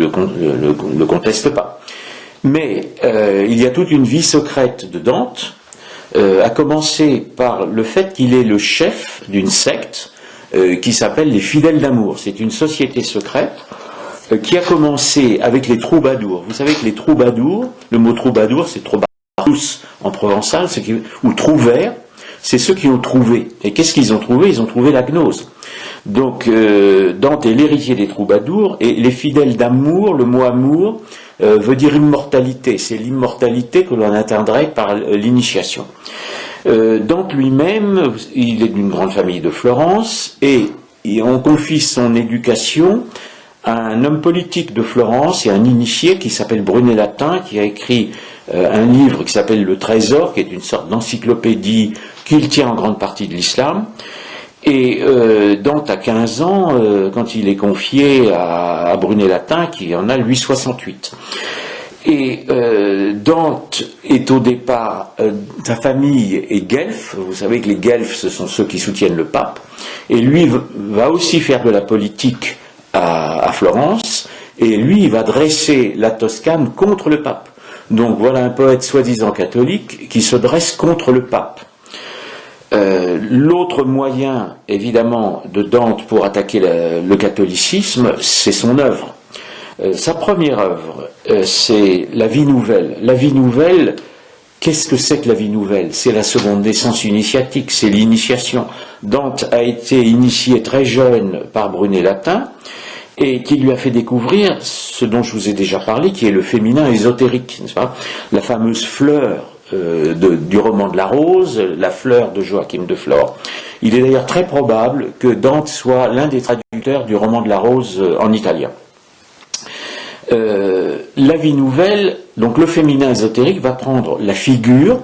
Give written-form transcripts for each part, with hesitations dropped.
le conteste pas. Mais il y a toute une vie secrète de Dante, à commencer par le fait qu'il est le chef d'une secte qui s'appelle les Fidèles d'Amour. C'est une société secrète qui a commencé avec les troubadours. Vous savez que les troubadours, le mot troubadour, c'est troubarus en provençal, ou trouvère, c'est ceux qui ont trouvé. Et qu'est-ce qu'ils ont trouvé? Ils ont trouvé la gnose. Donc Dante est l'héritier des troubadours, et les Fidèles d'Amour, le mot amour, veut dire immortalité. C'est l'immortalité que l'on atteindrait par l'initiation. Dante lui-même, il est d'une grande famille de Florence, et on confie son éducation à un homme politique de Florence et un initié qui s'appelle Brunet Latin, qui a écrit un livre qui s'appelle Le Trésor, qui est une sorte d'encyclopédie qu'il tient en grande partie de l'islam. Et Dante a 15 ans quand il est confié à Brunet Latin, qui en a lui 68. Et Dante est au départ, sa famille est guelfe. Vous savez que les guelfes, ce sont ceux qui soutiennent le pape. Et lui va aussi faire de la politique à Florence. Et lui, il va dresser la Toscane contre le pape. Donc voilà un poète soi-disant catholique qui se dresse contre le pape. L'autre moyen, évidemment, de Dante pour attaquer le catholicisme, c'est son œuvre. Sa première œuvre, c'est La Vie Nouvelle. La Vie Nouvelle, qu'est-ce que c'est que la Vie Nouvelle? C'est la seconde naissance initiatique, c'est l'initiation. Dante a été initié très jeune par Brunet Latin, et qui lui a fait découvrir ce dont je vous ai déjà parlé, qui est le féminin ésotérique, n'est-ce pas? La fameuse fleur du roman de la Rose, la fleur de Joachim de Flore. Il est d'ailleurs très probable que Dante soit l'un des traducteurs du roman de la Rose en italien. La Vie Nouvelle, donc le féminin ésotérique, va prendre la figure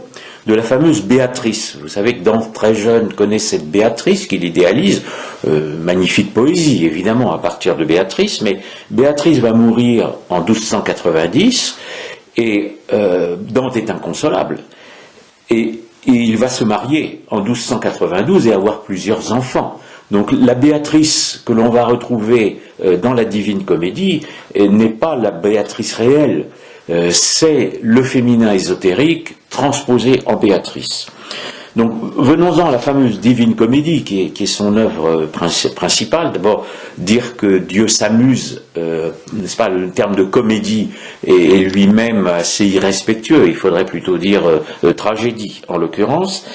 de la fameuse Béatrice. Vous savez que Dante, très jeune, connaît cette Béatrice qu'il idéalise, magnifique poésie évidemment à partir de Béatrice, mais Béatrice va mourir en 1290, et Dante est inconsolable. Et il va se marier en 1292 et avoir plusieurs enfants. Donc la Béatrice que l'on va retrouver dans la Divine Comédie n'est pas la Béatrice réelle, c'est le féminin ésotérique transposé en Béatrice. Donc venons-en à la fameuse Divine Comédie qui est son œuvre principale. D'abord, dire que Dieu s'amuse, n'est-ce pas, le terme de comédie est lui-même assez irrespectueux, il faudrait plutôt dire tragédie en l'occurrence.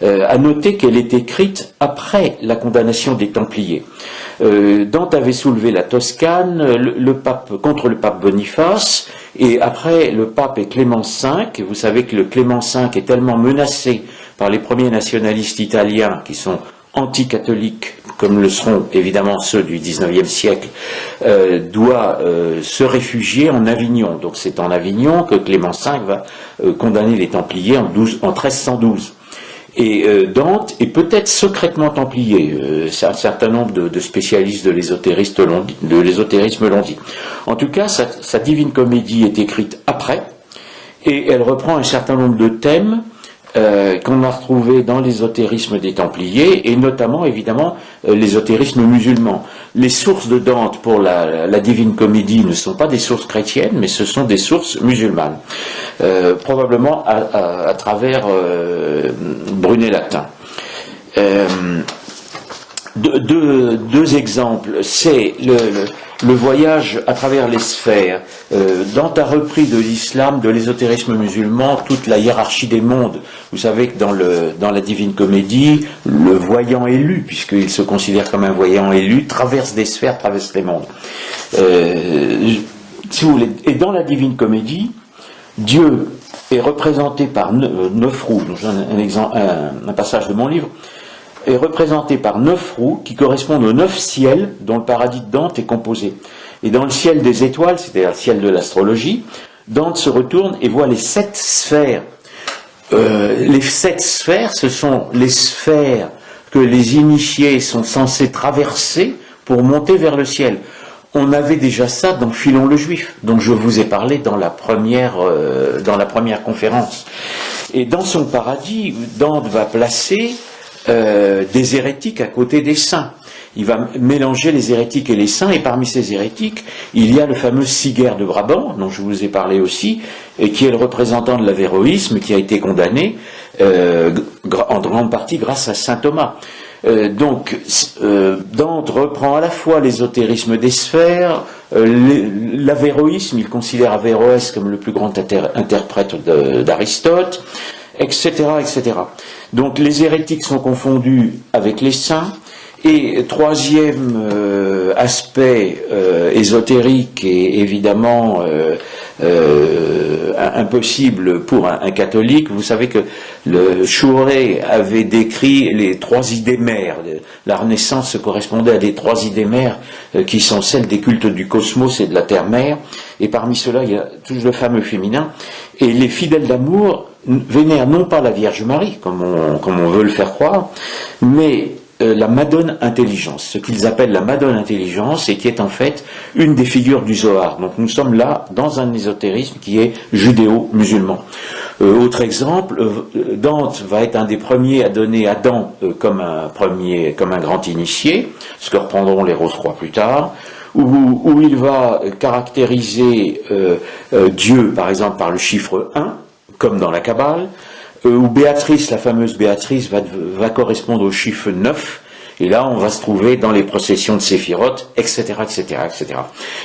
À noter qu'elle est écrite après la condamnation des Templiers. Dante avait soulevé la Toscane contre le pape Boniface, et après le pape est Clément V, et vous savez que le Clément V est tellement menacé par les premiers nationalistes italiens qui sont anti-catholiques, comme le seront évidemment ceux du XIXe siècle, doit se réfugier en Avignon. Donc c'est en Avignon que Clément V va condamner les Templiers en 1312. Et Dante est peut-être secrètement templier. Un certain nombre de spécialistes de l'ésotérisme l'ont dit. En tout cas, sa Divine Comédie est écrite après, et elle reprend un certain nombre de thèmes qu'on a retrouvés dans l'ésotérisme des Templiers, et notamment, évidemment, l'ésotérisme musulman. Les sources de Dante pour la Divine Comédie ne sont pas des sources chrétiennes, mais ce sont des sources musulmanes, probablement à travers Brunet Latin. Deux exemples, c'est le voyage à travers les sphères. Dante a repris de l'islam, de l'ésotérisme musulman, toute la hiérarchie des mondes. Vous savez que dans la Divine Comédie, le voyant élu, puisqu'il se considère comme un voyant élu, traverse des sphères, traverse les mondes. Si vous voulez, et dans la Divine Comédie, Dieu est représenté par 9 roues. Un passage de mon livre est représenté par 9 roues qui correspondent aux 9 ciels dont le paradis de Dante est composé. Et dans le ciel des étoiles, c'est-à-dire le ciel de l'astrologie, Dante se retourne et voit les 7 sphères. Les 7 sphères, ce sont les sphères que les initiés sont censés traverser pour monter vers le ciel. On avait déjà ça dans Philon le Juif, dont je vous ai parlé dans la première conférence. Et dans son paradis, Dante va placer des hérétiques à côté des saints. il va mélanger les hérétiques et les saints, et parmi ces hérétiques, il y a le fameux Siger de Brabant, dont je vous ai parlé aussi, et qui est le représentant de l'avéroïsme, qui a été condamné en grande partie grâce à saint Thomas. Dante reprend à la fois l'ésotérisme des sphères, l'avéroïsme, il considère Averroès comme le plus grand interprète d'Aristote, etc., etc. Donc les hérétiques sont confondus avec les saints. Et troisième aspect ésotérique et évidemment impossible pour un catholique, vous savez que le Chouret avait décrit les trois idées mères. La Renaissance correspondait à des trois idées mères qui sont celles des cultes du cosmos et de la terre-mère, et parmi ceux-là il y a toujours le fameux féminin, et les fidèles d'amour vénèrent non pas la Vierge Marie comme on veut le faire croire, mais la Madone Intelligence, ce qu'ils appellent la Madone Intelligence, et qui est en fait une des figures du Zohar. Donc nous sommes là dans un ésotérisme qui est judéo-musulman. Autre exemple, Dante va être un des premiers à donner Adam comme un grand initié, ce que reprendront les Rose-Croix plus tard, où il va caractériser Dieu, par exemple, par le chiffre 1, comme dans la Kabbale, où Béatrice, la fameuse Béatrice, va correspondre au chiffre 9, et là on va se trouver dans les processions de Séphiroth, etc., etc., etc.